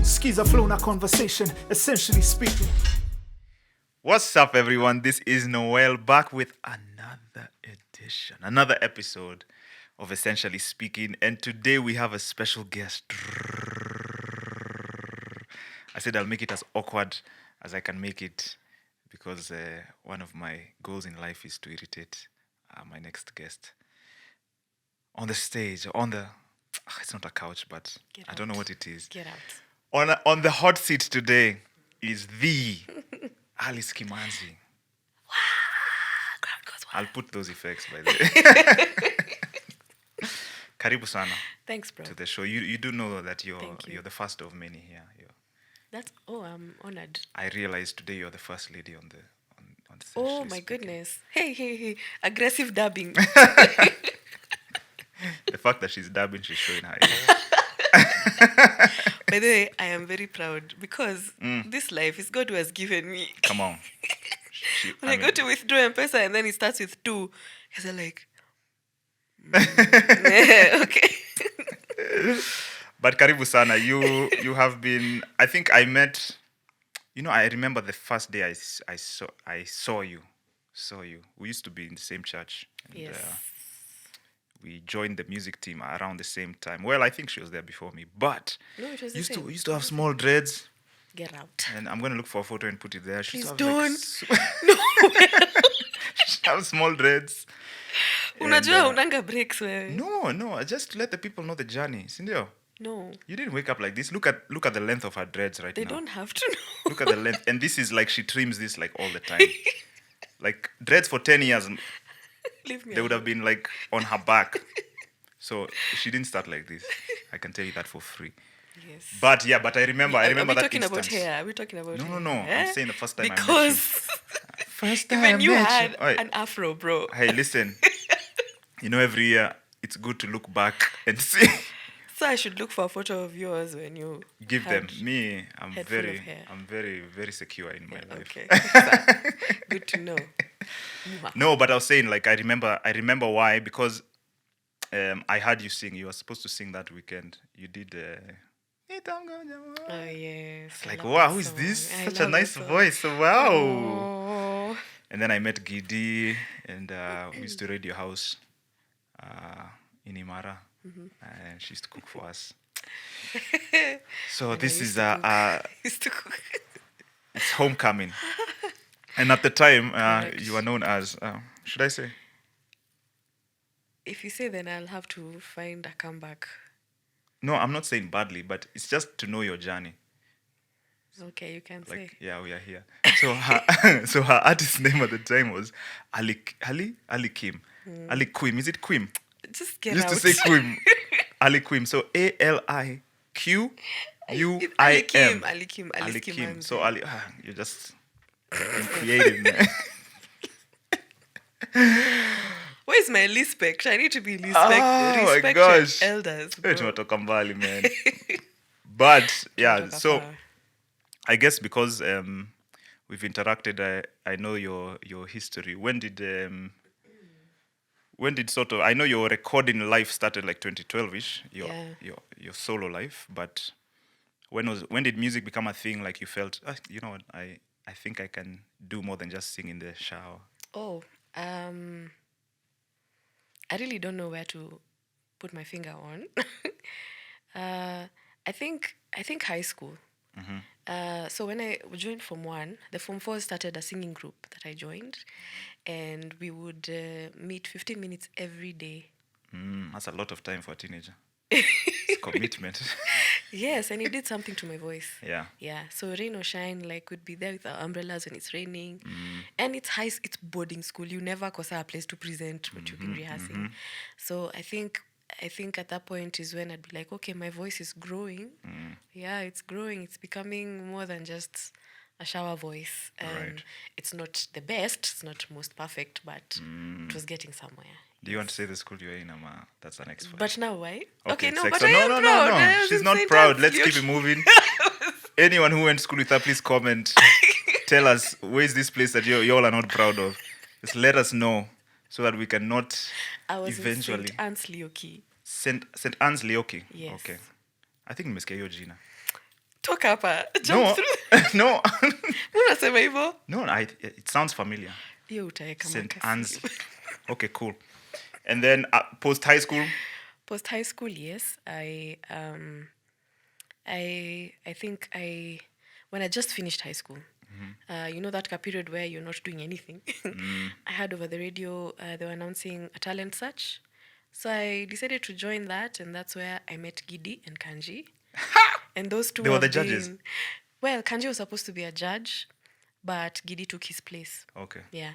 Skiza flow na conversation, essentially speaking. What's up, everyone? This is Noel back with another edition, another episode of Essentially Speaking. And today we have a special guest. I said I'll make it as awkward as I can make it because one of my goals in life is to irritate my next guest. On the stage, it's not a couch, but I don't know what it is. Get out. On the hot seat today is the Alice Kimanzi. I'll put those effects by the way. Karibu sana Thanks, bro. to the show. You do know that Thank you. you're the first of many here. I'm honored. I realized today you're the first lady on the Oh Essentially my Speaking. goodness. Hey. Aggressive dubbing. The fact that she's dubbing, she's showing her age. By the way, I am very proud because this life is God who has given me. Come on. When I go to withdraw M-Pesa and then it starts with 2, because I'm like, okay. But karibu sana, you have been. I think I met. I remember the first day I saw you. We used to be in the same church. And, Yes. we joined the music team around the same time. Well, I think she was there before me, but No, it was the used same. to have small dreads. Get out. And I'm gonna look for a photo and put it there. She used Please to have, don't. she have small dreads. Unajua unanga breaks wewe. No, just to let the people know the journey. Sindio? No. You didn't wake up like this. Look at the length of her dreads right They now. don't have to know. Look at the length. And this is like she trims this like all the time. Like dreads for 10 years, Leave me they would have been like on her back. So she didn't start like this. I can tell you that for free. Yes. But I remember Are we that talking instance. about hair? Are we talking about hair? No. Eh? I'm saying the first time I met you. Because First time even I you met had Oi, an afro, bro. Hey, listen. Every year it's good to look back and see. So I should look for a photo of yours when you Give them. had- Me, I'm head full of hair. very, very secure in my life. Okay. Good to know. No, but I was saying, like, I remember why, because I heard you sing. You were supposed to sing that weekend. You did. Oh yes. I Like, love wow, that who's song. this? I Such a love that nice song. voice. Wow. Oh. And then I met Gidi, and we used to raid your house in Imara. And she used to cook for us. So And I this used is to used to cook. it's homecoming. And at the time, Correct. you were known as, should I say? If you say, then I'll have to find a comeback. No, I'm not saying badly, but it's just to know your journey. Okay, you can say. Like, yeah, we are here. So her artist name at the time was Ali Kim. Ali Quim. Is it Quim? Just get Used out. to say Quim. Ali Quim. So ALIQUIM. Ali Kim. Alice Kim. Kimanzi. So you're just being creative, man. Where's my respect? I need to be respect. Oh my Respect gosh. your elders, bro. Hey, tumetoka mbali, man. But yeah, Tumetoka so far. I guess because we've interacted, I know your history. When did sort of, I know your recording life started like 2012ish, Yeah. your solo life, but when did music become a thing? Like you felt, you know what, I think I can do more than just sing in the shower. Oh, I really don't know where to put my finger on. I think high school. So when I joined Form 1, the Form 4 started a singing group that I joined, and we would meet 15 minutes every day. That's a lot of time for a teenager. It's commitment. Yes, and it did something to my voice. Yeah. Yeah, so rain or shine, like we'd be there with our umbrellas when it's raining, and it's boarding school. You never kosa a place to present what you've been rehearsing. So I think at that point is when I'd be like, okay, my voice is growing. Yeah, it's growing. It's becoming more than just a shower voice. Right. It's not the best. It's not most perfect, but it was getting somewhere. Do you want to say the school you're in, Ama? That's the next one. But now why? Okay, no, sex. but I am proud. I was She's in not St. proud. Anne's, Let's keep Leo. it moving. Anyone who went to school with her, please comment. Tell us, where's this place that you all are not proud of? Just let us know so that we can not I was eventually. in St. Anne's Leoki. St. Anne's Leoki. Yes. Okay. I think nimesikia hiyo jina. Talk up. Jump No, through. no, Unasema hivyo? no. It sounds familiar. Hiyo utaweka St. makasi. Anne's. Okay, cool. And then post high school. Post high school, yes. I think when I just finished high school, you know that period where you're not doing anything. I heard over the radio they were announcing a talent search, so I decided to join that, and that's where I met Gidi and Kanji. And those two They were the have judges? been- Well, Kanji was supposed to be a judge, but Gidi took his place. Okay. Yeah.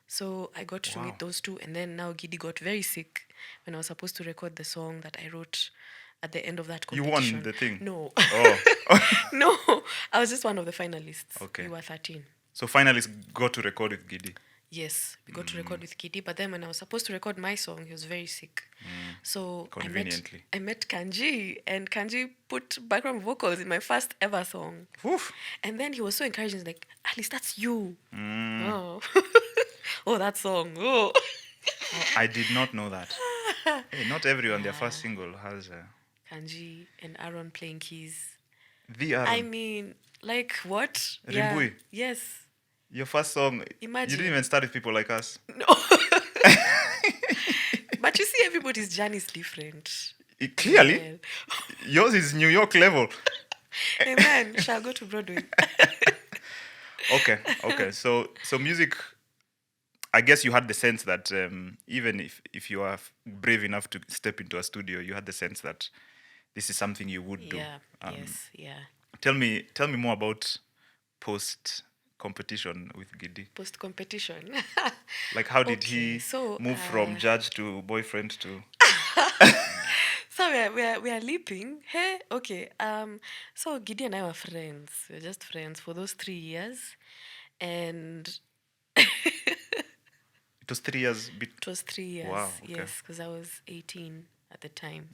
So I got to Wow. meet those two, and then now Gidi got very sick when I was supposed to record the song that I wrote at the end of that You competition. won the thing? No. Oh. No. I was just one of the finalists. Okay. We were 13. So finalists got to record with Gidi. Yes, we got to record with Gidi, but then when I was supposed to record my song, he was very sick. So Conveniently. I met Kanji, and Kanji put background vocals in my first ever song. Oof. And then he was so encouraging. He's like, Alice, that's you. Oh. Oh, that song. Oh. I did not know that. Hey, not everyone, their first single has Kanji and Aaron playing keys. the Aaron. I mean, like what? Rimbui. Yes. Your first song. Imagine. You didn't even start with people like us. No. But you see, everybody's journey is different. Clearly, Well, yours is New York level. amen. Shall go to Broadway. Okay. So music. I guess you had the sense that even if you are brave enough to step into a studio, you had the sense that this is something you would do. Yeah. Yes. Yeah. Tell me more about post competition with Gidi. Post competition. Like, how did Okay, he so, move from judge to boyfriend to? So we are leaping. Hey, okay. So Gidi and I were friends. We were just friends for those 3 years, and It was 3 years. it was 3 years. Wow, okay. Yes, because I was 18 at the time.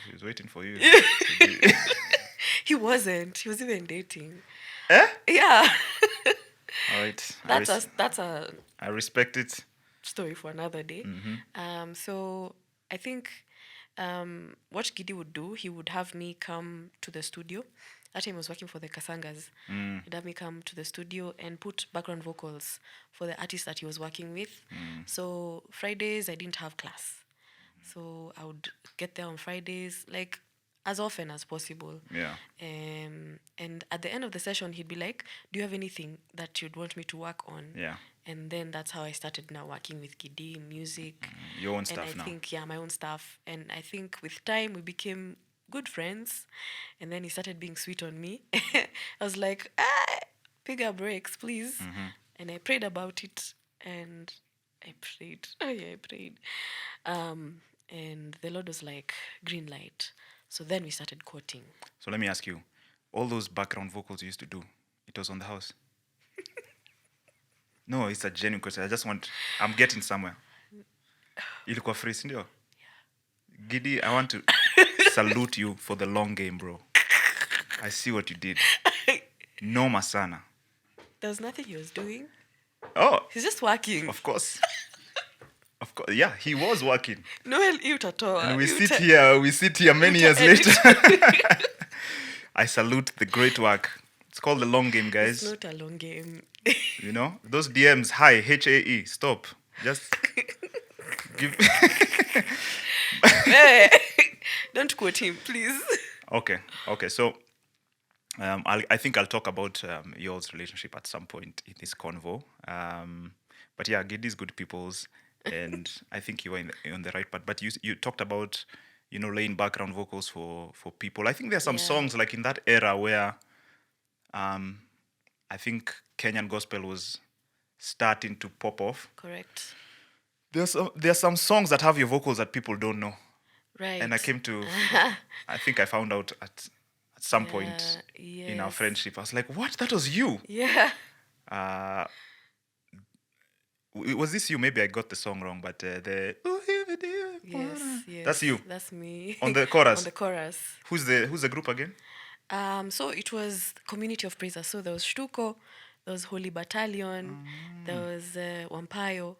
He was waiting for you. to be- He wasn't. He was even dating. Eh? Yeah. All right. That's a I respect it. story for another day. So I think what Gidi would do, he would have me come to the studio. That time I was working for the Kasangas. He'd have me come to the studio and put background vocals for the artist that he was working with. So Fridays, I didn't have class. So I would get there on Fridays, like as often as possible. Yeah. And at the end of the session, he'd be like, do you have anything that you'd want me to work on? Yeah. And then that's how I started now working with Gidi, music. Your own And stuff I now. think, yeah, my own stuff. And I think with time, we became good friends. And then he started being sweet on me. I was like, bigger breaks, please. And I prayed about it. And I prayed. Oh, yeah, I prayed. And the Lord was like, green light. So then we started quoting. So let me ask you, all those background vocals you used to do, it was on the house? No, it's a genuine question. I'm getting somewhere. Ilikuwa free, sindio? Gidi, I want to salute you for the long game, bro. I see what you did. Noma sana. There was nothing he was doing. Oh, He's just working. of course. Of course. Yeah, he was working. Noel, you tatoa. And we sit here many years later. I salute the great work. It's called the long game, guys. It's not a long game. You know, those DMs, hi, HAE, stop. Just give. Hey, don't quote him, please. Okay. So I think I'll talk about y'all's relationship at some point in this convo. But yeah, Gidi's good people's, and I think you were on the right path. But you talked about, laying background vocals for people. I think there are some songs like in that era where I think Kenyan gospel was starting to pop off. Correct. There are some songs that have your vocals that people don't know. Right. And I came to, I think I found out at some point in our yes. friendship. I was like, what? That was you? Yeah. Was this you? Maybe I got the song wrong, but Yes. That's you? That's me. On the chorus? On the chorus. Who's the group again? So it was Community of Praisers. So there was Shtuko, there was Holy Battalion, there was Wampayo.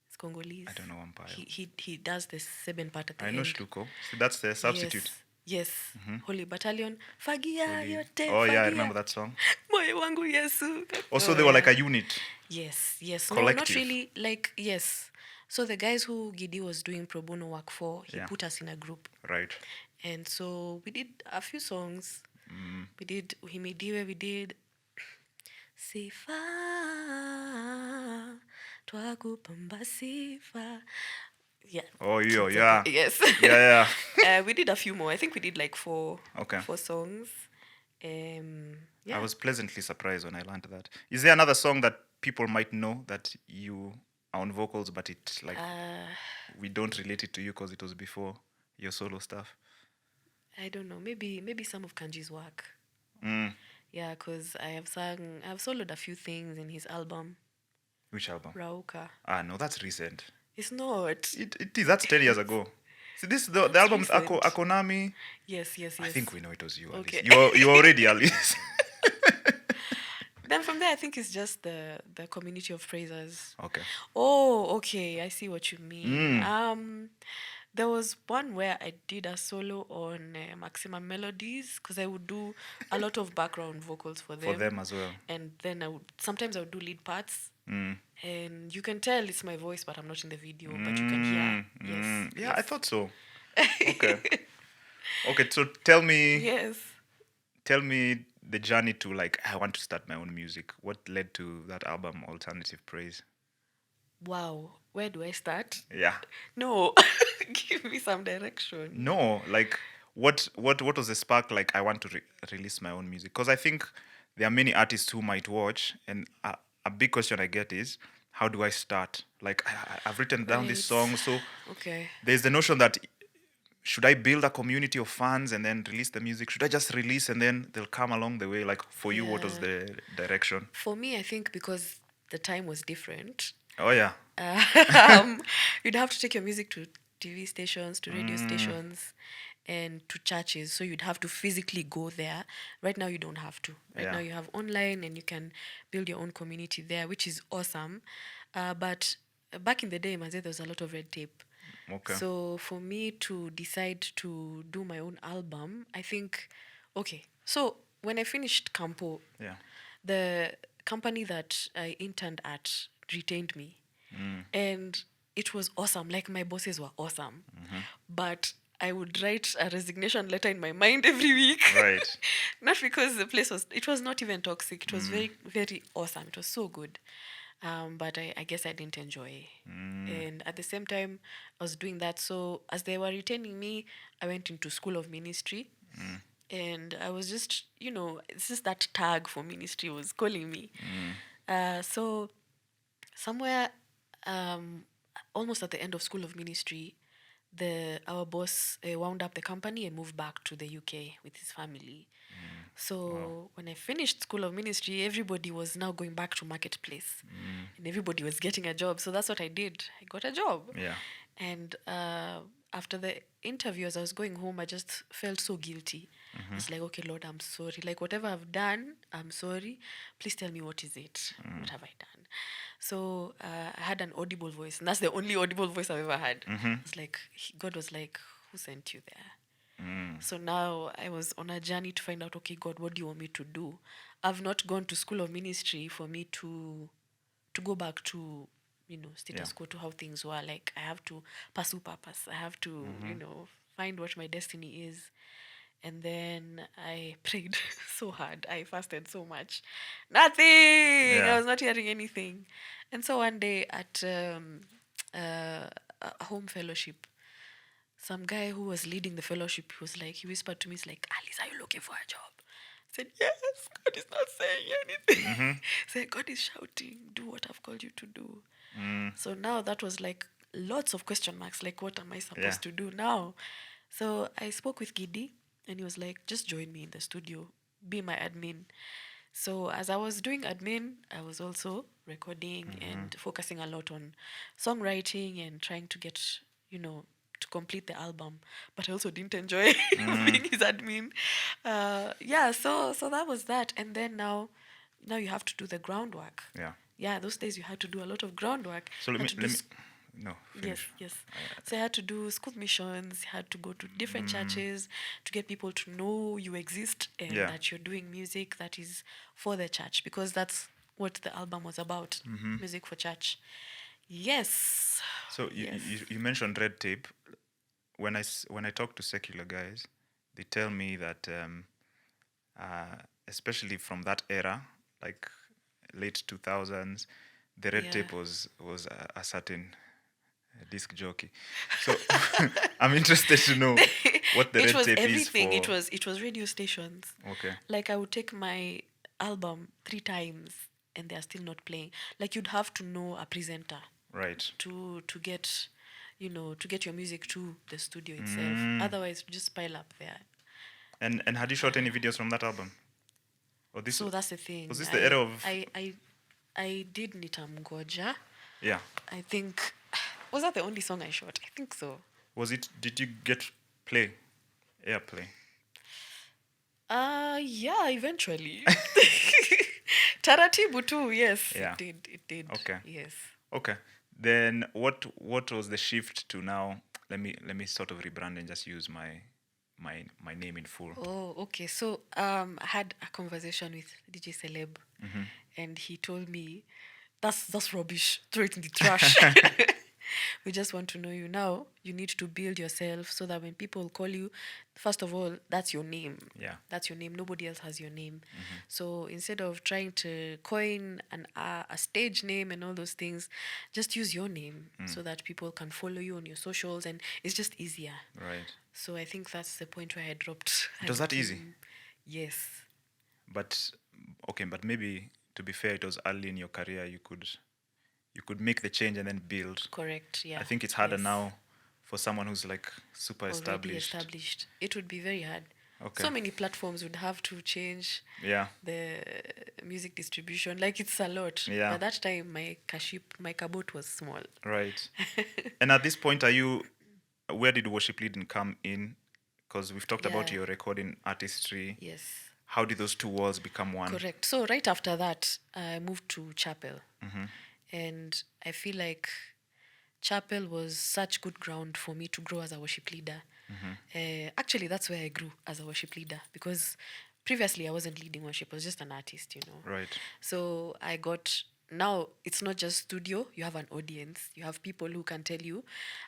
It's Congolese. I don't know Wampayo. He does the 7 part at the I end. know Shtuko. So that's the substitute. Yes, Holy Battalion. Fagia yote, Oh yeah, I fagia. remember that song. Moyo wangu Yesu. Also, Oh, they were like yeah. a unit. Yes. No, not Collective. really. Like, yes. So the guys who Gidi was doing pro bono work for, he Yeah. put us in a group. Right. And so we did a few songs. We did Uhimidiwe, we did Sifa, Twakupamba Sifa. Yeah. Oh yeah, It's yeah. okay. Yes. Yeah. We did a few more. I think we did like four Okay. songs. I Yeah. was pleasantly surprised when I learned that. Is there another song that people might know that you are on vocals, but it like we don't relate it to you because it was before your solo stuff? I don't know. Maybe some of Kanji's work. Mm. Yeah, because I've soloed a few things in his album, Which album? Rauka. Ah, no, that's recent. It's not. It is. That's 10 years ago. See, the That's album with recent. Akonami. Yes. I think we know it was you, Alice. Okay. You were already Alice. Then from there, I think it's just the community of praisers. Okay. Oh, okay. I see what you mean. There was one where I did a solo on Maximum Melodies because I would do a lot of background vocals for them. For them as well. And then sometimes I would do lead parts. And you can tell it's my voice, but I'm not in the video. But you can hear. Yes. Yeah, I thought so. Okay. Okay, so tell me Yes. the journey to like I want to start my own music. What led to that album, Alternative Praise? Wow. Where do I start? Yeah. No. Give me some direction. No, like what was the spark? Like I want to release my own music because I think there are many artists who might watch, and a big question I get is how do I start? Like I've written down this song, so Okay. there's the notion that should I build a community of fans and then release the music? Should I just release and then they'll come along the way? Like for you, what was Yeah. the direction? For me, I think because the time was different, Oh yeah, you'd have to take your music to TV stations, to radio stations, and to churches. So you'd have to physically go there. Right now, you don't have to. Right Yeah. now, you have online and you can build your own community there, which is awesome. But back in the day, Manze, there was a lot of red tape. okay. So for me to decide to do my own album, I think, okay. So when I finished Campo, Yeah. the company that I interned at retained me. And it was awesome. Like my bosses were awesome. But I would write a resignation letter in my mind every week. Right. Not because the place it was not even toxic. It was very, very awesome. It was so good. But I guess I didn't enjoy. And at the same time, I was doing that. So as they were retaining me, I went into School of Ministry. And I was just, it's just that tag for ministry was calling me. So somewhere almost at the end of School of Ministry, our boss wound up the company and moved back to the UK with his family. So when I finished School of Ministry, everybody was now going back to Marketplace. And everybody was getting a job. So that's what I did. I got a job. Yeah. And after the interview, as I was going home, I just felt so guilty. I was like, okay, Lord, I'm sorry. Like, whatever I've done, I'm sorry. Please tell me what is it? What have I done? So I had an audible voice. And that's the only audible voice I've ever had. It's like, God was like, who sent you there? So now I was on a journey to find out, okay, God, what do you want me to do? I've not gone to School of Ministry for me to go back to, status quo, to how things were. Like, I have to pursue purpose. I have to, find what my destiny is. And then I prayed so hard. I fasted so much. Nothing. Yeah. I was not hearing anything. And so one day at a home fellowship, some guy who was leading the fellowship, he whispered to me, he's like, Alice, are you looking for a job? I said, yes, God is not saying anything. He said, God is shouting, do what I've called you to do. So now that was like lots of question marks, like what am I supposed to do now? So I spoke with Gidi, and he was like, just join me in the studio, be my admin. So as I was doing admin, I was also recording and focusing a lot on songwriting and trying to get, to complete the album. But I also didn't enjoy being his admin. So that was that. And then now you have to do the groundwork. Yeah. Yeah, those days you had to do a lot of groundwork. So let No, Yes, finish. yes. So I had to do school missions, had to go to different churches to get people to know you exist and Yeah. that you're doing music that is for the church, because that's what the album was about, music for church. Yes. So Yes. you mentioned red tape. When I talk to secular guys, they tell me that especially from that era, like late 2000s, the red Yeah. tape was a certain disc jockey. So I'm interested to know what the It red was tape is everything. for. It was radio stations. Okay. Like I would take my album 3 times and they are still not playing. Like you'd have to know a presenter Right. to get, to get your music to the studio itself. Otherwise, just pile up there. And had you shot any videos from that album? Or this So that's the thing. was this the era of I did Nitamgoja. yeah. I think was that the only song I shot? I think so. Was it? Did you get airplay? Yeah, eventually. Taratibu too, yes. Yeah. It did. Okay. Yes. Okay. Then what was the shift to now? Let me sort of rebrand and just use my name in full. Oh, okay. So I had a conversation with DJ Celeb and he told me that's rubbish. Throw it in the trash. We just want to know you now. You need to build yourself so that when people call you, first of all, that's your name. Yeah. That's your name. Nobody else has your name. So instead of trying to coin a stage name and all those things, just use your name so that people can follow you on your socials and it's just easier. Right. So I think that's the point where I dropped. It was that easy? Yes. But okay, but maybe to be fair, it was early in your career. You could make the change and then build. Correct. Yeah. I think it's harder Yes. now for someone who's like super Already established. established. It would be very hard. Okay. So many platforms would have to change Yeah. the music distribution. Like it's a lot. Yeah. By that time, my kabot was small. Right. And at this point, where did worship leading come in? Because we've talked about Yeah. your recording artistry. Yes. How did those two worlds become one? Correct. So right after that, I moved to chapel, and I feel like chapel was such good ground for me to grow as a worship leader. Actually, that's where I grew as a worship leader because previously I wasn't leading worship; I was just an artist, Right. So I got now it's not just studio, you have an audience. You have people who can tell you,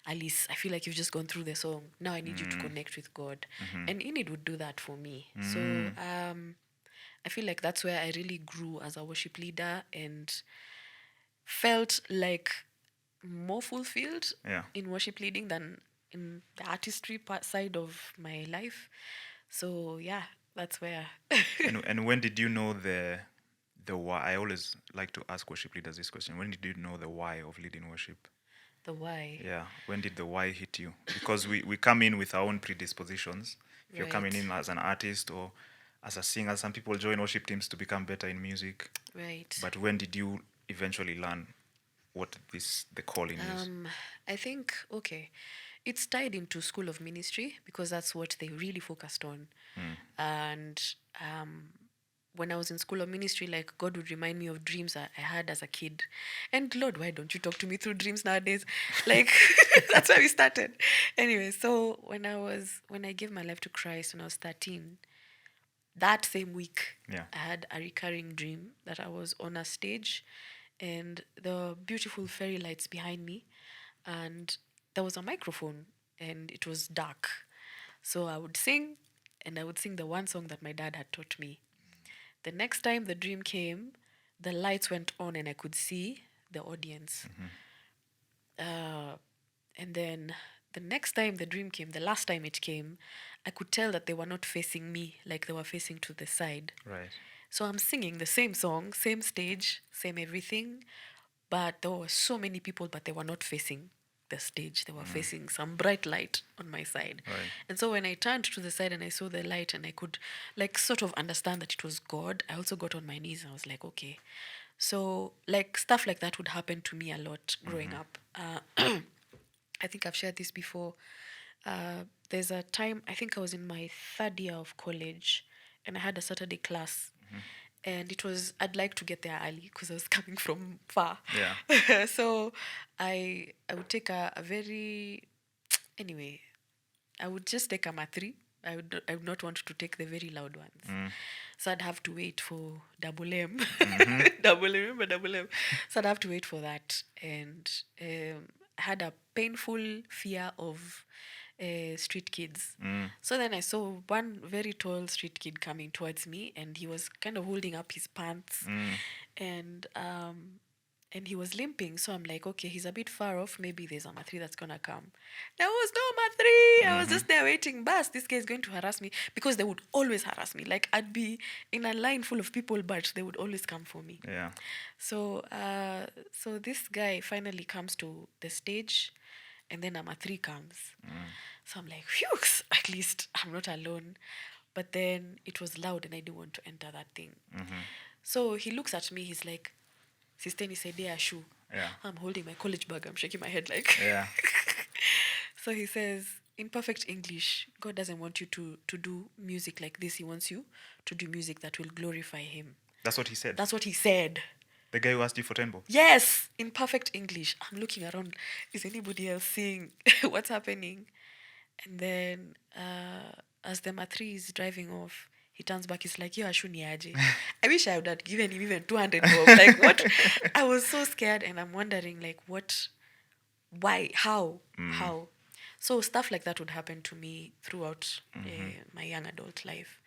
Alice, I feel like you've just gone through the song. Now I need you to connect with God. And Enid would do that for me. So I feel like that's where I really grew as a worship leader and felt like more fulfilled Yeah. in worship leading than in the artistry side of my life. So yeah, that's where And when did you know the why? I always like to ask worship leaders this question. When did you know the why of leading worship? the why. Yeah. When did the why hit you? Because we come in with our own predispositions. If you're coming Right. in as an artist or as a singer, some people join worship teams to become better in music. Right. But when did you eventually learn what the calling is? I think, okay, it's tied into School of Ministry because that's what they really focused on. And when I was in School of Ministry, like God would remind me of dreams I had as a kid. And Lord, why don't you talk to me through dreams nowadays? Like, that's where we started. Anyway, so when I gave my life to Christ when I was 13, that same week, Yeah. I had a recurring dream that I was on a stage and there were beautiful fairy lights behind me and there was a microphone and it was dark. So I would sing and I would sing the one song that my dad had taught me. The next time the dream came, the lights went on and I could see the audience. And then the next time the dream came, the last time it came, I could tell that they were not facing me, like they were facing to the side. Right. So I'm singing the same song, same stage, same everything, but there were so many people, but they were not facing the stage. They were facing some bright light on my side. Right. And so when I turned to the side and I saw the light and I could like sort of understand that it was God, I also got on my knees and I was like, okay. So like stuff like that would happen to me a lot growing up. I think I've shared this before. There's a time, I think I was in my third year of college and I had a Saturday class. and I'd like to get there early because I was coming from far. Yeah. So I would take a very, anyway, I would just take a M3. I would not want to take the very loud ones. So I'd have to wait for double M. Double M, remember double M? So I'd have to wait for that. And I had a painful fear of street kids. So then I saw one very tall street kid coming towards me, and he was kind of holding up his pants. And he was limping. So I'm like, okay, he's a bit far off. Maybe there's a M3 that's going to come. There was no M3. I was just there waiting. Bus, this guy is going to harass me, because they would always harass me. Like, I'd be in a line full of people, but they would always come for me. Yeah. So this guy finally comes to the stage, and then a M3 comes. So I'm like, phew, at least I'm not alone. But then it was loud, and I didn't want to enter that thing. So he looks at me. He's like, Sister nisaidia shoe. Yeah. I'm holding my college bag. I'm shaking my head like. Yeah. So he says, in perfect English, God doesn't want you to do music like this. He wants you to do music that will glorify him. That's what he said. That's what he said. The guy who asked you for 10 bob. Yes, in perfect English. I'm looking around. Is anybody else seeing what's happening? And then as the M3 is driving off, he turns back. He's like, yo, ashuni aje. I wish I would have given him even 200 bob. Like, what? I was so scared, and I'm wondering, like, what? Why? How? How? So stuff like that would happen to me throughout my young adult life.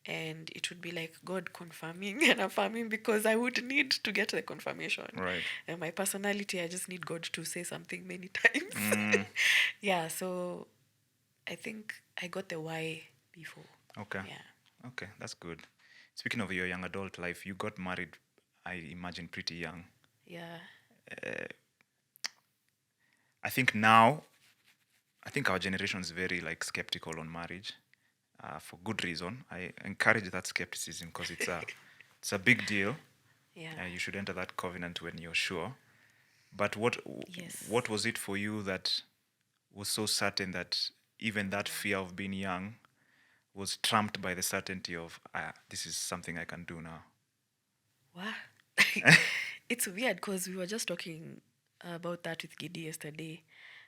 And it would be like God confirming and affirming, because I would need to get the confirmation. Right. And my personality, I just need God to say something many times. Yeah, so I think I got the why before. Okay. Yeah. Okay, that's good. Speaking of your young adult life, you got married, I imagine, pretty young. Yeah. I think our generation is very skeptical on marriage, for good reason. I encourage that skepticism because it's a big deal. Yeah. You should enter that covenant when you're sure. But what was it for you that was so certain that even that fear of being young was trumped by the certainty of this is something I can do now? What? It's weird because we were just talking about that with Gidi yesterday.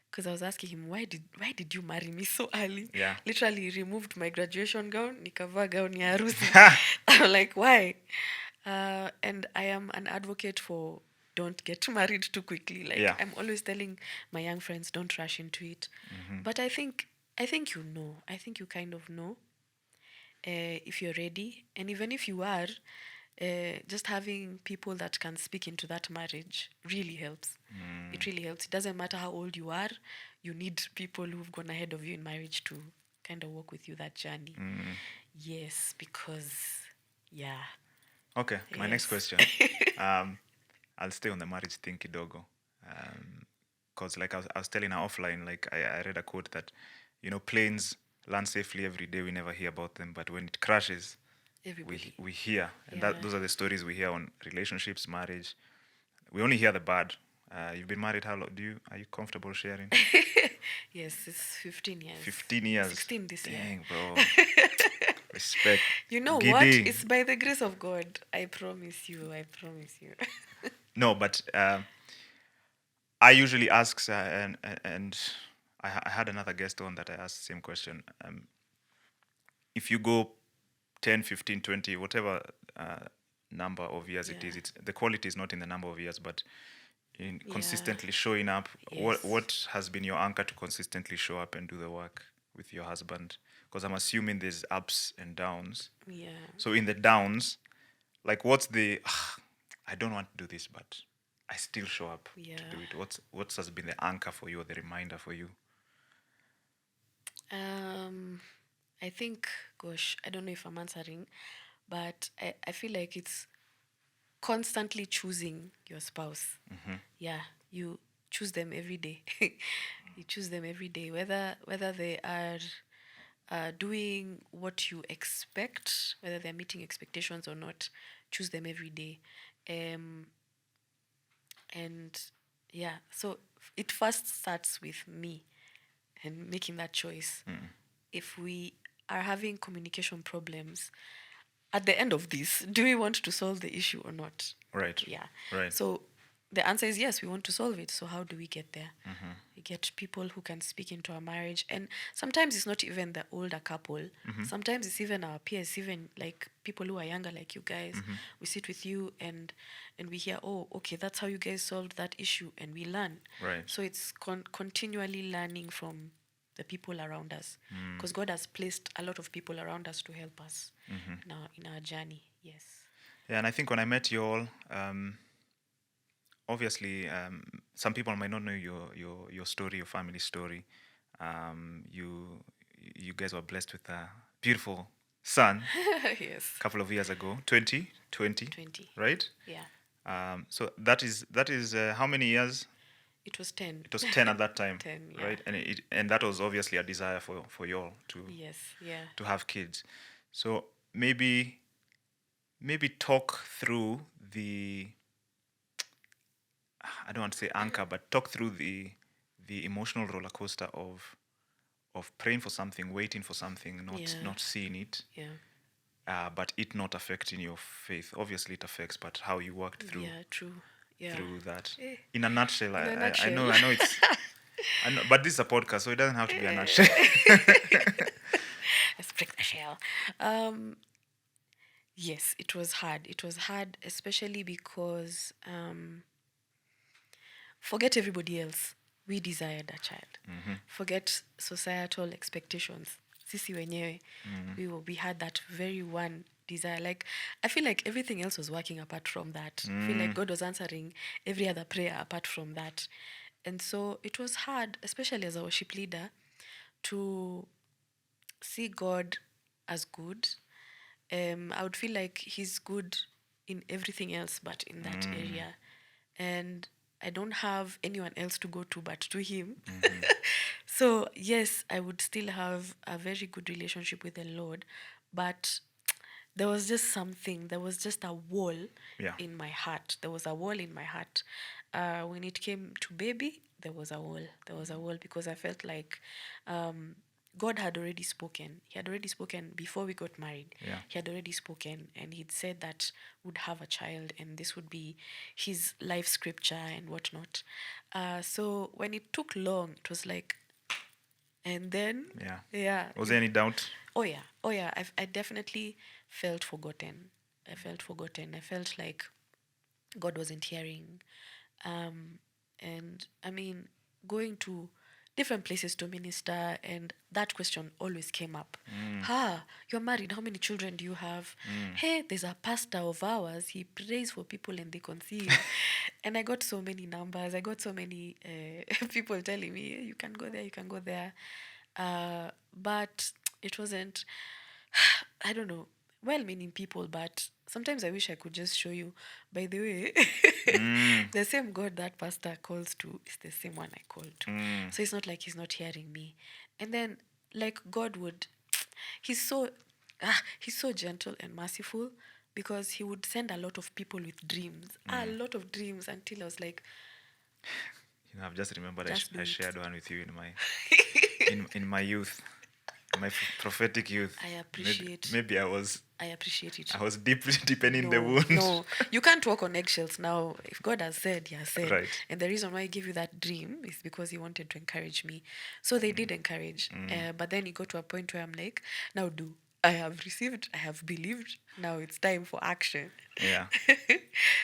Because I was asking him, why did you marry me so early? Yeah. Literally removed my graduation gown, nikavaa gown ya harusi. I'm like, why? And I am an advocate for don't get married too quickly. Like, Yeah. I'm always telling my young friends, don't rush into it. But I think you know. I think you kind of know if you're ready. And even if you are, just having people that can speak into that marriage really helps. It really helps. It doesn't matter how old you are. You need people who've gone ahead of you in marriage to kind of walk with you that journey. Yes, because, yeah. Okay, my next Yes. question. I'll stay on the marriage thing kidogo. Because I was telling her offline, I read a quote that, planes land safely every day. We never hear about them. But when it crashes, Everybody. we hear. And Yeah. those are the stories we hear on relationships, marriage. We only hear the bad. You've been married how long? Are you comfortable sharing? Yes, it's 15 years. 15 years. 16 this year. Dang, bro. Respect. You know Giddy. what? It's by the grace of God. I promise you. No, but I usually ask, and I had another guest on that I asked the same question. If you go 10, 15, 20, whatever number of years it Yeah. is, the quality is not in the number of years, but in Yeah. consistently showing up. Yes. What has been your anchor to consistently show up and do the work with your husband? Because I'm assuming there's ups and downs. Yeah. So in the downs, what's the I don't want to do this, but I still show up Yeah. to do it. What has been the anchor for you or the reminder for you? I think, gosh, I don't know if I'm answering, but I feel like it's constantly choosing your spouse. Yeah, you choose them every day. You choose them every day, whether they are doing what you expect, whether they're meeting expectations or not. Choose them every day. And yeah, so it first starts with me and making that choice. If we are having communication problems, at the end of this, do we want to solve the issue or not? Right. Yeah. Right. So the answer is yes, we want to solve it. So how do we get there? Mm-hmm. We get people who can speak into our marriage. And sometimes it's not even the older couple. Mm-hmm. Sometimes it's even our peers, even like people who are younger like you guys. Mm-hmm. We sit with you and we hear, oh, okay, that's how you guys solved that issue, and we learn. Right. So it's continually learning from the people around us, because God has placed a lot of people around us to help us in our journey. Yes. Yeah, and I think when I met you all, obviously, some people might not know your story, your family story. You guys were blessed with a beautiful son Yes. a couple of years ago, 2020, 20. right? Yeah. So that is how many years? It was 10. It was 10 at that time, 10, yeah. right? And that was obviously a desire for you all Yes, yeah. to have kids. So maybe talk through the, I don't want to say anchor, but talk through the emotional roller coaster of praying for something, waiting for something, not seeing it, Yeah. but it not affecting your faith. Obviously, it affects, but how you worked through Yeah, true. Yeah. through that. Eh. In a nutshell, In a I nutshell. know it's. I know, but this is a podcast, so it doesn't have to be a nutshell. Let's break the shell. Yes, it was hard. It was hard, especially because forget everybody else. We desired a child. Forget societal expectations. Sisi wenyewe, we had that very one desire. Like, I feel like everything else was working apart from that. I feel like God was answering every other prayer apart from that. And so it was hard, especially as a worship leader, to see God as good. I would feel like he's good in everything else but in that area. And I don't have anyone else to go to but to him. So, yes, I would still have a very good relationship with the Lord, but there was just a wall Yeah. in my heart. There was a wall in my heart. When it came to baby, there was a wall. There was a wall because I felt like God had already spoken. He had already spoken before we got married. Yeah. He had already spoken, and he'd said that would have a child, and this would be his life scripture and whatnot. So when it took long, it was like, and then yeah. Was there any doubt? Oh yeah. I definitely felt forgotten. I felt like God wasn't hearing. And I mean, going to different places to minister, and that question always came up. You're married, how many children do you have? Hey, there's a pastor of ours, he prays for people and they conceive. And I got so many numbers, I got so many people telling me, "Hey, you can go there. But it wasn't, I don't know, well-meaning people, but sometimes I wish I could just show you, by the way, the same God that pastor calls to is the same one I call to. So it's not like he's not hearing me. And then, like, God would, he's so gentle and merciful, because he would send a lot of people with dreams, a lot of dreams, until I was like, I've just remembered Just do I it. shared one with you in my in my youth, my prophetic youth. I appreciate Maybe I was deepening the wound. No, you can't walk on eggshells now. If God has said, he has said. Right. And the reason why he gave you that dream is because he wanted to encourage me. So they did encourage. But then it got to a point where I'm like, now do. I have received, I have believed. Now it's time for action. Yeah.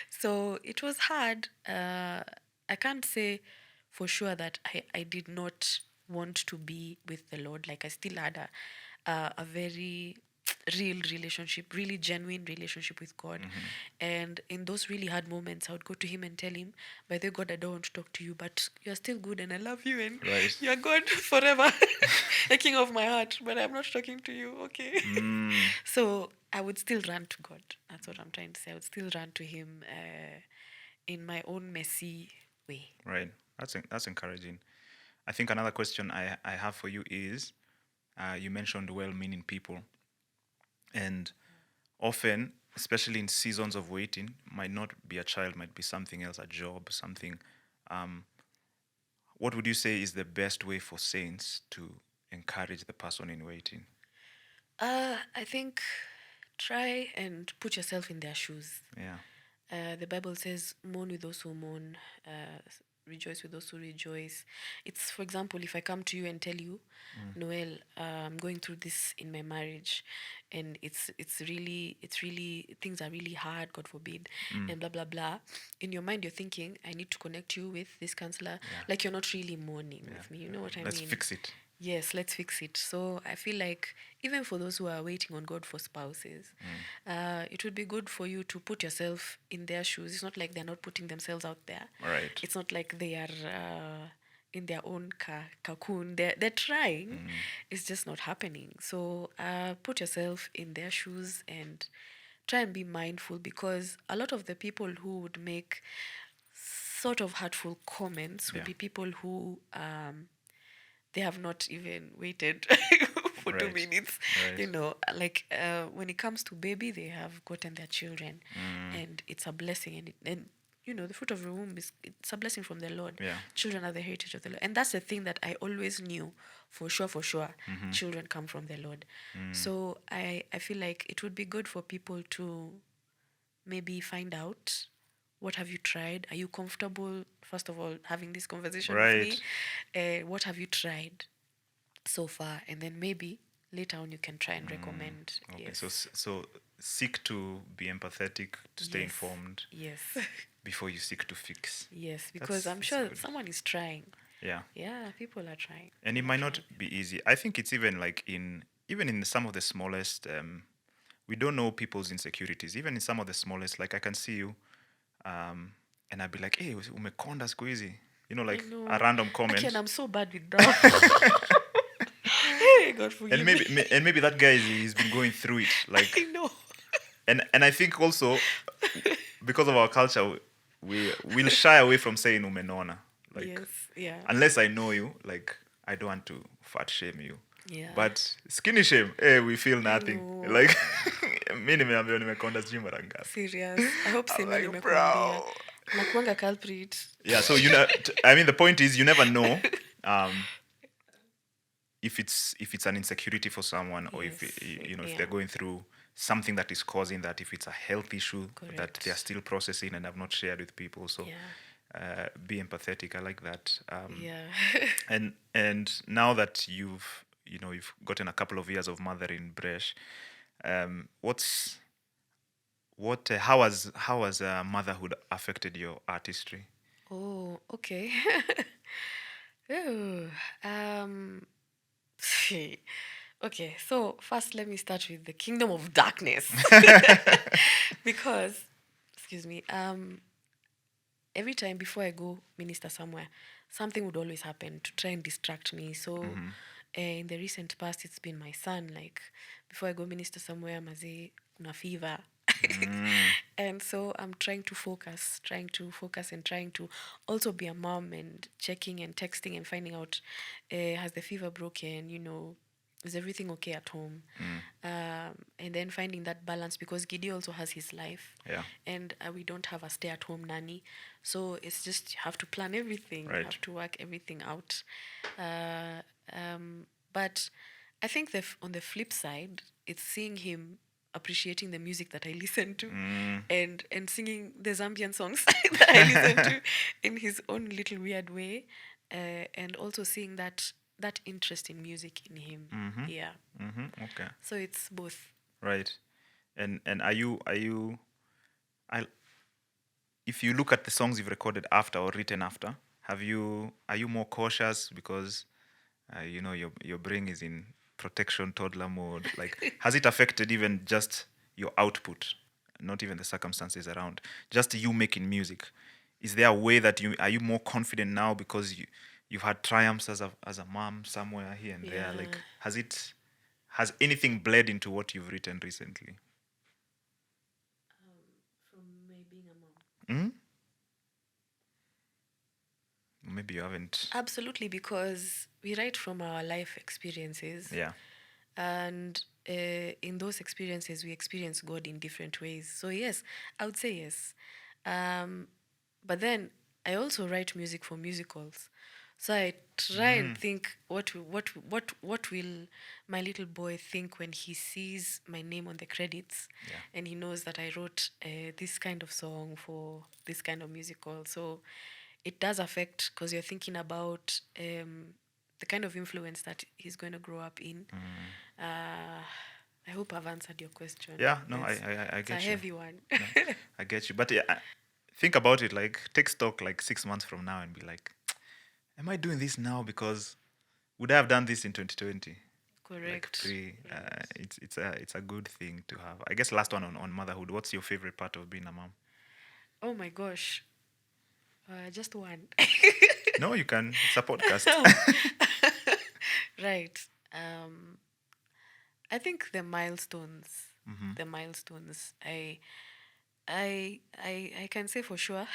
So it was hard. I can't say for sure that I did not want to be with the Lord. Like, I still had a very real relationship, really genuine relationship with God. And in those really hard moments, I would go to him and tell him, by the way, God, I don't want to talk to you, but you're still good and I love you and Right. you're God forever, the king of my heart, but I'm not talking to you, okay? So I would still run to God. That's what I'm trying to say. I would still run to him in my own messy way. Right. That's encouraging. I think another question I have for you is, you mentioned well-meaning people, and often, especially in seasons of waiting, might not be a child, might be something else, a job, something. What would you say is the best way for saints to encourage the person in waiting? I think try and put yourself in their shoes. Yeah. The Bible says, mourn with those who mourn, rejoice with those who rejoice. It's, for example, if I come to you and tell you, Noel, I'm going through this in my marriage, and it's really things are really hard, God forbid, and blah blah blah. In your mind, you're thinking, I need to connect you with this counselor. Yeah. Like you're not really mourning with me. You know what I Let's mean? fix it. Yes, let's fix it. So I feel like even for those who are waiting on God for spouses, it would be good for you to put yourself in their shoes. It's not like they're not putting themselves out there. Right. It's not like they are in their own cocoon. They're trying. It's just not happening. So put yourself in their shoes and try and be mindful, because a lot of the people who would make sort of hurtful comments would Yeah. be people who they have not even waited for Right. 2 minutes. Right. You know, like when it comes to baby, they have gotten their children, and it's a blessing. And you know, the fruit of the womb it's a blessing from the Lord. Yeah. Children are the heritage of the Lord, and that's the thing that I always knew for sure. Children come from the Lord. So I feel like it would be good for people to maybe find out, what have you tried? Are you comfortable, first of all, having this conversation Right. with me? What have you tried so far? And then maybe later on you can try and recommend. Okay. Yes. So seek to be empathetic, to stay Yes. informed Yes. before you seek to fix. Yes, because That's- I'm that's sure good. someone is trying. Yeah. Yeah, people are trying. And it might not be easy. I think it's even like even in some of the smallest we don't know people's insecurities. Even in some of the smallest, like I can see you and I'd be like, hey, umekonda siku hizi. You know, like know. a random comment. Actually, I'm so bad with that. Hey, God forgive And me. maybe that guy he's been going through it. Like I know. and I think also because of our culture we'll shy away from saying umenona. Like Yes. Yeah. unless I know you, like I don't want to fat shame you. Yeah. But skinny shame, we feel nothing. know. Like mi nimeambiwa nimekonda sijui mara ngapi. Serious. I hope I'm same like, nimekuambia. bro. Nakuanga culprit. Yeah, so you know, I mean, the point is, you never know if it's an insecurity for someone, or if Yes, if yeah. they're going through something that is causing that. If it's a health issue that Correct. they are still processing and have not shared with people. So be empathetic. I like that. Yeah. And now that you've gotten a couple of years of mothering Bresh, how has motherhood affected your artistry? Oh, okay. Oh, okay, so first let me start with the kingdom of darkness. Because, excuse me, every time before I go minister somewhere, something would always happen to try and distract me. So in the recent past, it's been my son. Like before I go minister somewhere, maze una fever. And so I'm trying to focus and trying to also be a mom and checking and texting and finding out, has the fever broken, is everything okay at home? And then finding that balance, because Gidi also has his life. Yeah. And we don't have a stay-at-home nanny. So it's just, you have to plan everything. Right. You have to work everything out. But I think on the flip side, it's seeing him appreciating the music that I listen to and singing the Zambian songs that I listen to in his own little weird way. And also seeing that interest in music in him. Yeah. Okay. So it's both. Right. And are you if you look at the songs you've recorded after or written after, are you more cautious because your brain is in protection toddler mode? Like, has it affected even just your output, not even the circumstances around, just you making music? Is there a way that are you more confident now because you've had triumphs as a mom somewhere here and there? Like, has anything bled into what you've written recently? From me being a mom. Maybe you haven't. Absolutely, because we write from our life experiences. Yeah. And in those experiences, we experience God in different ways. So yes, I would say yes. But then I also write music for musicals. So I try and think what will my little boy think when he sees my name on the credits, Yeah. and he knows that I wrote this kind of song for this kind of musical. So it does affect, because you're thinking about the kind of influence that he's going to grow up in. I hope I've answered your question. Yeah, no, Yes. I It's a get you. heavy one. No, I get you. But yeah, think about it, like take stock like 6 months from now and be like, am I doing this now because would I have done this in 2020? Like Correct. it's a good thing to have. I guess last one on motherhood. What's your favorite part of being a mom? Oh my gosh. Just one. No, you can. It's a podcast. Right. I think the milestones. The milestones. I can say for sure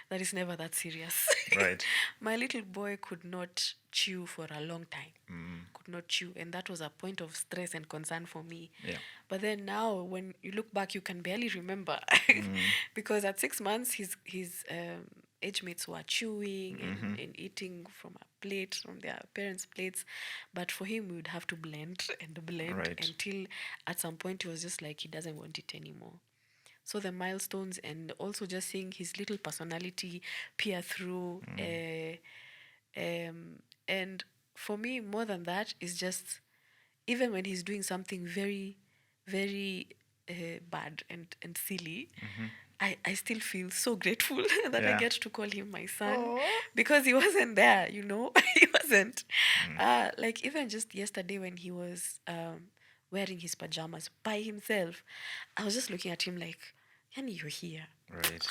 that it's never that serious. Right. My little boy could not chew for a long time. Could not chew, and that was a point of stress and concern for me. Yeah. But then now, when you look back, you can barely remember because at 6 months, his age mates were chewing and eating from a plate, from their parents' plates. But for him, we would have to blend and blend Right. until at some point he was just like he doesn't want it anymore. So the milestones, and also just seeing his little personality peer through. And for me, more than that, is just even when he's doing something very, very bad and silly, I still feel so grateful that I Yeah. get to call him my son, because he wasn't there, he wasn't. Like even just yesterday when he was wearing his pajamas by himself, I was just looking at him like, Yani, you're here. Right.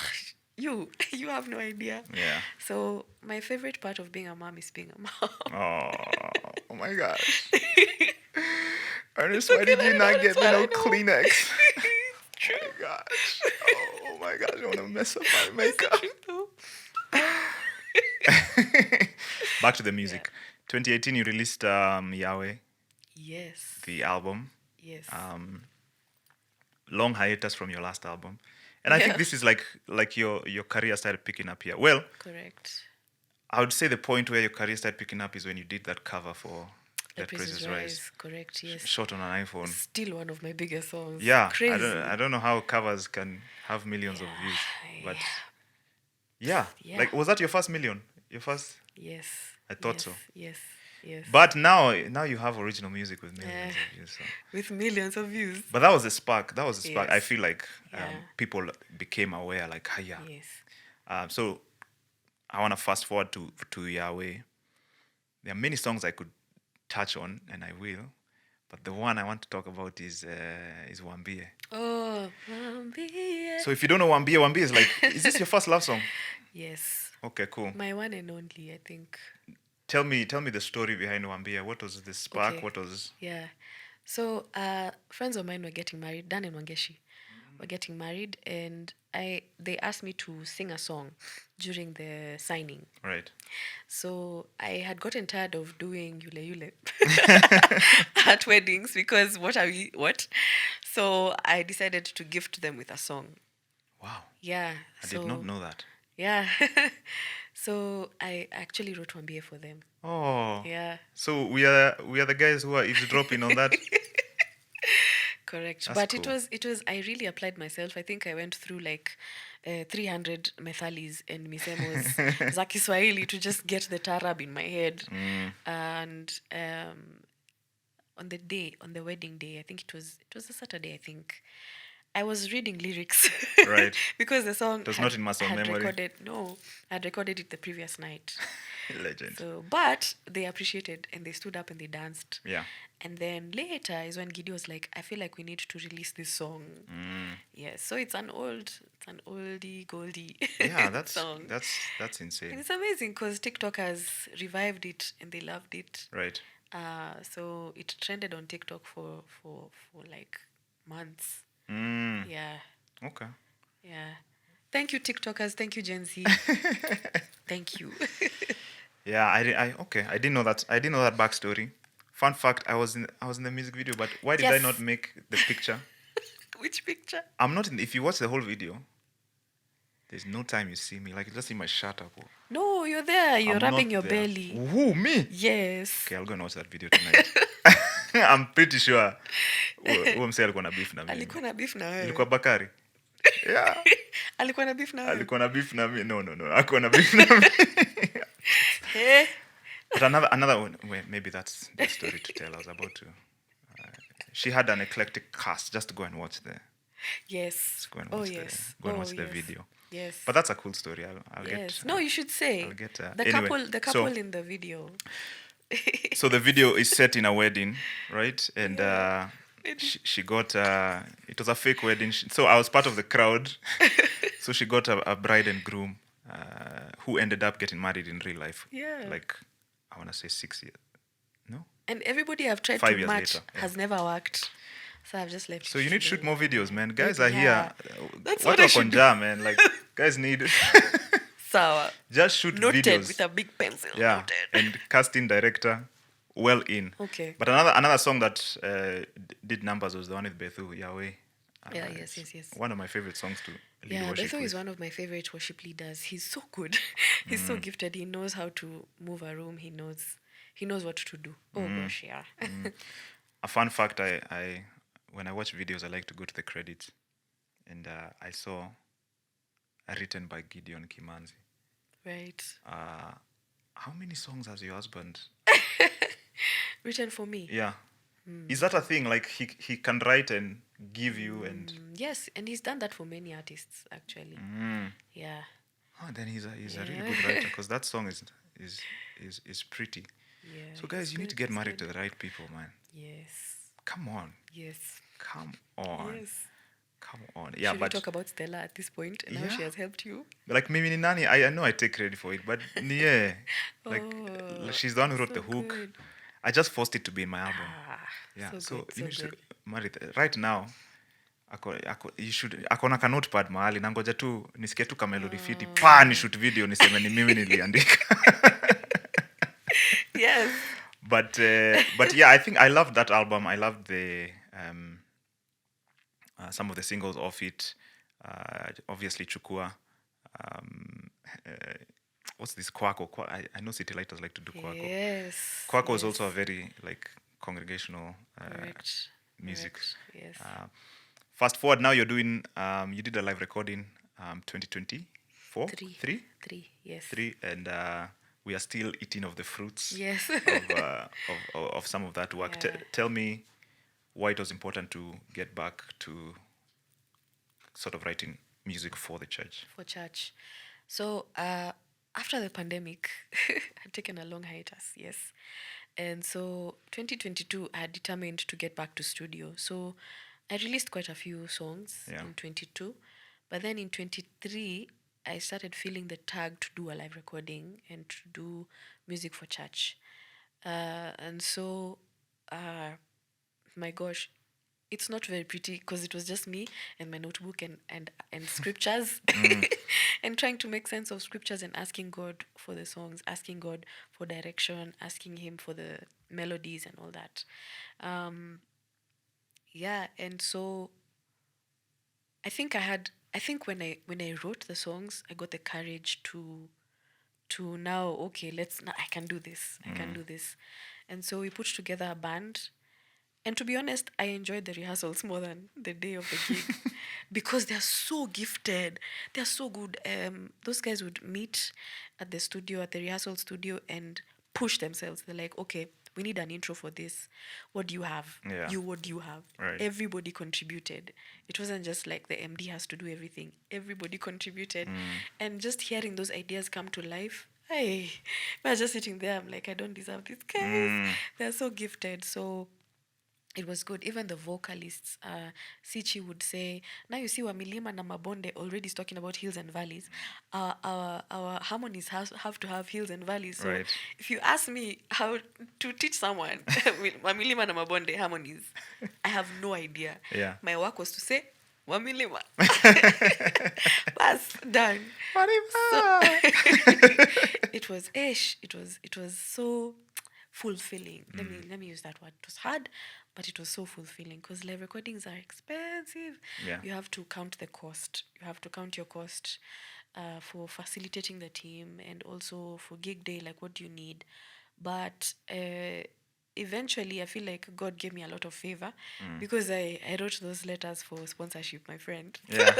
You have no idea. Yeah. So my favorite part of being a mom is being a mom. Oh my gosh. Ernest, why did you not get me no Kleenex? True. Oh my gosh. Oh my gosh, I want to mess up my makeup. True though. Back to the music. 2018, you released Yahweh, Yes. the album. Yes. Long hiatus from your last album. And I think Yeah. this is like your career started picking up here. Well, Correct. I would say the point where your career started picking up is when you did that cover for The Let Praises Rise. Correct. Yes. Shot on an iPhone. Still one of my biggest songs. Yeah, Crazy. I don't know how covers can have millions of views, but yeah, Yeah. like was that your first million? Your first? Yes. I thought Yes. so. Yes. Yes. But now you have original music with millions of views. So. With millions of views. But that was the spark. That was the spark. I Yes. feel like Yeah. people became aware. Like, yeah. Yes. So I want to fast forward to Yahweh. There are many songs I could touch on, and I will. But the one I want to talk about is Wambie. Oh, Wambie. So if you don't know Wambie, Wambie is like, is this your first love song? Yes. Okay, cool. My one and only, I think. Tell me the story behind Wambie. What was the spark? Okay. What was? Yeah. So friends of mine were getting married. Dan and Wangeshi were getting married, and they asked me to sing a song during the signing. Right. So I had gotten tired of doing yule yule at weddings, because what? So I decided to gift them with a song. Wow. Yeah. I did not know that. Yeah. So I actually wrote Wambie for them. Oh. Yeah. So we are the guys who are eavesdropping on that. Correct. That's But cool. it was I really applied myself. I think I went through like 300 methalis and misemos za Kiswahili to just get the tarab in my head. And on the wedding day, I think it was a Saturday, I think, I was reading lyrics. Right. Because the song It was not in muscle memory. I had recorded it the previous night. Legend. So, but they appreciated, and they stood up and they danced. Yeah. And then later is when Gidi was like, I feel like we need to release this song. Yeah, so it's an oldie goldie Yeah, that's song. that's And insane. it's amazing because TikTok has revived it and they loved it. Right. So it trended on TikTok for like months. Yeah, Okay. yeah. Thank you, TikTokers. Thank you, Gen Z. Thank you. Yeah, I didn't know that. I didn't know that backstory. Fun fact: I was in the music video, but why did I Yes. not make the picture? Which picture? I'm not in. If you watch the whole video, there's no time you see me. Like you just see my shirt up. No, No, you're there. You're I'm rubbing not your there. belly. Who, me? Yes. Okay, I'll go and watch that video tonight. I'm pretty sure huo msee alikuwa na beef na mimi. Alikuwa na beef na wewe. Ilikuwa Bakari. Yeah. Alikuwa na beef na wewe. Alikuwa na beef na mimi. No. Alikuwa na beef na mimi. Hey. But another one, well, maybe that's the story to tell. I was about to. She had an eclectic cast. Just go and watch Yes. Just go and watch the video. Yes. But that's a cool story. I'll yes. get. No, you should say. I'll get. The anyway, couple in the video. So the video is set in a wedding, right? And she got. It was a fake wedding. So I was part of the crowd. So she got a bride and groom who ended up getting married in real life. Yeah. Like, I want to say 6 years. No? And everybody I've tried 5 to years match later, yeah. has never worked. So I've just left. So you need to shoot more videos, man. Guys Yeah. are here. That's What what I a should do. conja, man. Like, guys need Sour. just shoot Noted videos. with a big pencil. Yeah, Noted. and casting director well in. Okay. But another song that did numbers was the one with Bethu, Yahweh. Yeah, It's yes. One of my favorite songs to lead Yeah, worship Betho with. is one of my favorite worship leaders. He's so good. He's so gifted. He knows how to move a room. He knows what to do. Oh gosh, yeah. A fun fact: I when I watch videos, I like to go to the credits, and I saw written by Gideon Kimanzi. Right. How many songs has your husband? Written for me. Yeah. Is that a thing? Like he can write and give you and. Yes, and he's done that for many artists actually. Yeah. Oh, then he's a really good writer because that song is pretty. Yeah. So guys, you need to get married to the right people, man. Yes. Come on. Yes. Come on. Yes. Come on. Yeah, Should but we talk about Stella at this point and how she Yeah. has helped you? like Mimi ni Nani, I know I take credit for it, but yeah, like she's the one who wrote so the hook. good. I just forced it to be in my album. Yeah, so so good, you need so to marry right now. You should akona ka notepad mahali nangoja tu nisikie tu kamelody fiti ni shoot video niseme ni mimi niliandika. Yes. But yeah, I think I loved that album. I loved the some of the singles off it. Obviously Chukua. What's this Kwako? I know City Lighters like to do Kwako. Yes. Kwako is yes. also a very like congregational Correct. music. Correct. Yes. Fast forward now, you're doing you did a live recording 2024 Three. Yes. three, and we are still eating of the fruits Yes. of some of that work. Yeah. Tell me why it was important to get back to sort of writing music for the church. For church. So after the pandemic, I'd taken a long hiatus, yes. And so 2022, I had determined to get back to studio. So I released quite a few songs in 22. But then in 23, I started feeling the tug to do a live recording and to do music for church. And so, my gosh, it's not very pretty because it was just me and my notebook and scriptures and trying to make sense of scriptures and asking God for the songs, asking God for direction, asking him for the melodies and all that. Yeah, and so I think when I wrote the songs, I got the courage to now, okay, I can do this. I can do this. And so we put together a band. And to be honest, I enjoyed the rehearsals more than the day of the gig because they're so gifted. They're so good. Those guys would meet at the studio, at the rehearsal studio, and push themselves. They're like, okay, we need an intro for this. What do you have? Yeah. What do you have? Right. Everybody contributed. It wasn't just like the MD has to do everything. Everybody contributed. And just hearing those ideas come to life, I was just sitting there. I'm like, I don't deserve these guys. They're so gifted. So it was good. Even the vocalists, Sichi would say, now you see Wamilima na Mabonde already is talking about hills and valleys. Our harmonies have to have hills and valleys. So Right. if you ask me how to teach someone Wamilima na Mabonde harmonies, I have no idea. Yeah. My work was to say, Wamilima. Bas, done. So, it was ish. It was so fulfilling. Let me use that word. It was hard, but it was so fulfilling because live recordings are expensive. Yeah. You have to count the cost. You have to count your cost. for facilitating the team, and also for gig day, like what do you need. But eventually I feel like God gave me a lot of favor because I wrote those letters for sponsorship, my friend. Yeah.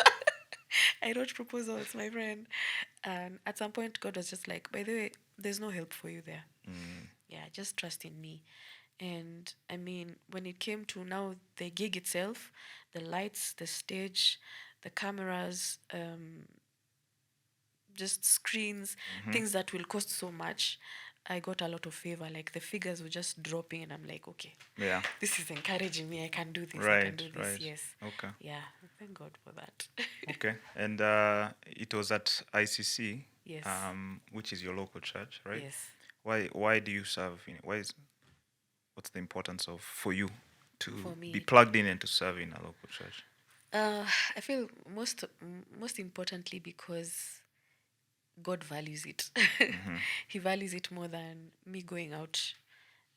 I wrote proposals, my friend. And at some point, God was just like, by the way, there's no help for you there. Yeah, just trust in me. And I mean, when it came to now the gig itself, the lights, the stage, the cameras, just screens, things that will cost so much, I got a lot of favor. Like the figures were just dropping, and I'm like, okay, Yeah. this is encouraging me. I can do this. I Right, can do this. right. Yes. Okay. Yeah. Thank God for that. Okay. And it was at ICC, Yes. which is your local church, right? Yes. Why do you serve? What's the importance of for you to For be me. plugged in and to serve in a local church? I feel most importantly because God values it. He values it more than me going out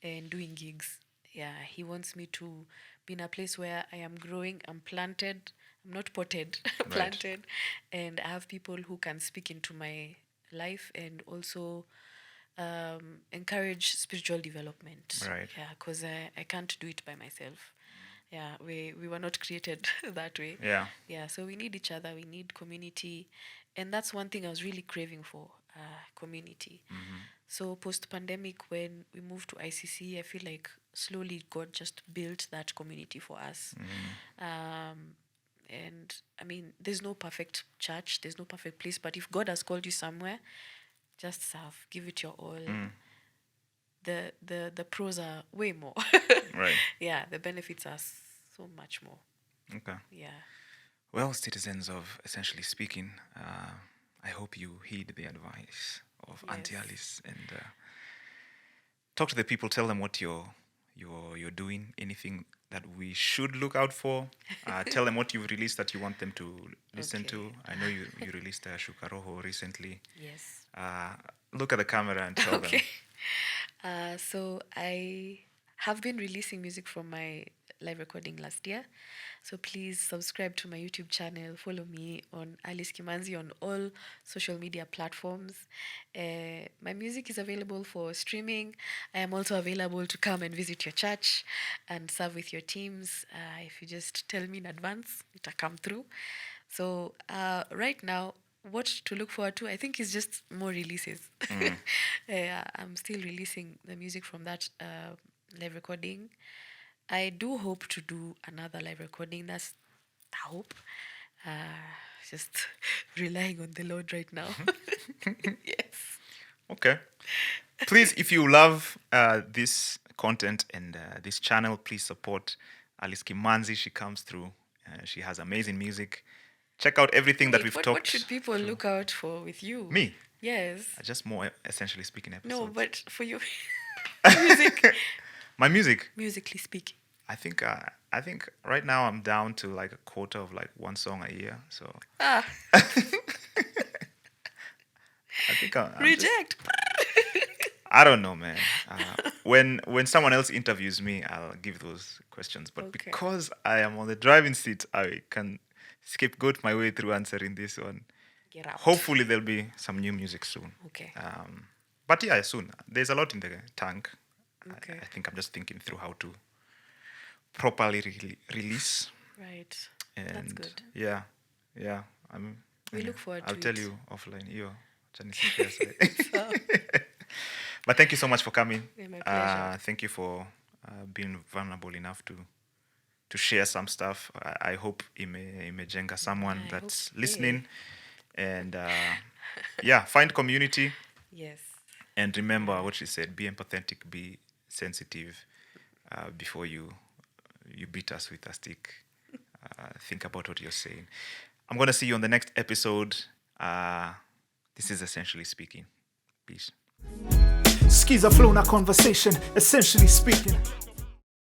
and doing gigs. Yeah, He wants me to be in a place where I am growing, I'm planted, I'm not potted, planted, and I have people who can speak into my life and also encourage spiritual development. Right. Yeah, because I can't do it by myself. Yeah, we were not created that way. Yeah. Yeah, so we need each other, we need community. And that's one thing I was really craving for, community. So post-pandemic, when we moved to ICC, I feel like slowly God just built that community for us. And I mean, there's no perfect church, there's no perfect place, but if God has called you somewhere, just serve, give it your all. The pros are way more. Right. Yeah, the benefits are so much more. Okay. Yeah. Well, citizens of Essentially Speaking, I hope you heed the advice of Auntie Yes. Alice and talk to the people. Tell them what you're doing. Anything that we should look out for. Tell them what you've released that you want them to listen Okay. to. I know you released Shukaroho recently. Yes. Look at the camera and tell Okay. them. So I have been releasing music from my live recording last year. So please subscribe to my YouTube channel. Follow me on Alice Kimanzi on all social media platforms. My music is available for streaming. I am also available to come and visit your church and serve with your teams. If you just tell me in advance, it'll come through. So right now, what to look forward to, I think, is just more releases. I'm still releasing the music from that live recording. I do hope to do another live recording. That's a hope. Just relying on the Lord right now. Yes. Okay. Please, if you love this content and this channel, please support Alice Kimanzi. She comes through. She has amazing music. Check out everything that Wait, we've what talked. should people look out for with you? Me? Yes. Just more Essentially Speaking episodes. No, but for you, music, My music. musically speaking. I think right now I'm down to like a quarter of like one song a year. So Ah, I think I'm just- reject. I don't know, man. When someone else interviews me, I'll give those questions. But Okay. because I am on the driving seat, I can scapegoat my way through answering this one. Get out. Hopefully, there'll be some new music soon. Okay. But yeah, soon. There's a lot in the tank. Okay. I think I'm just thinking through how to properly release. Right. And That's good. Yeah. We look forward I'll to tell it. you offline. But thank you so much for coming. Yeah, my pleasure. Thank you for being vulnerable enough to share some stuff. I hope imejenga someone I that's hope- listening. And yeah, find community. Yes. And remember what she said, be empathetic, be sensitive before you beat us with a stick. Think about what you're saying. I'm going to see you on the next episode. This is Essentially Speaking. Peace. Skis are flow in our conversation, essentially speaking.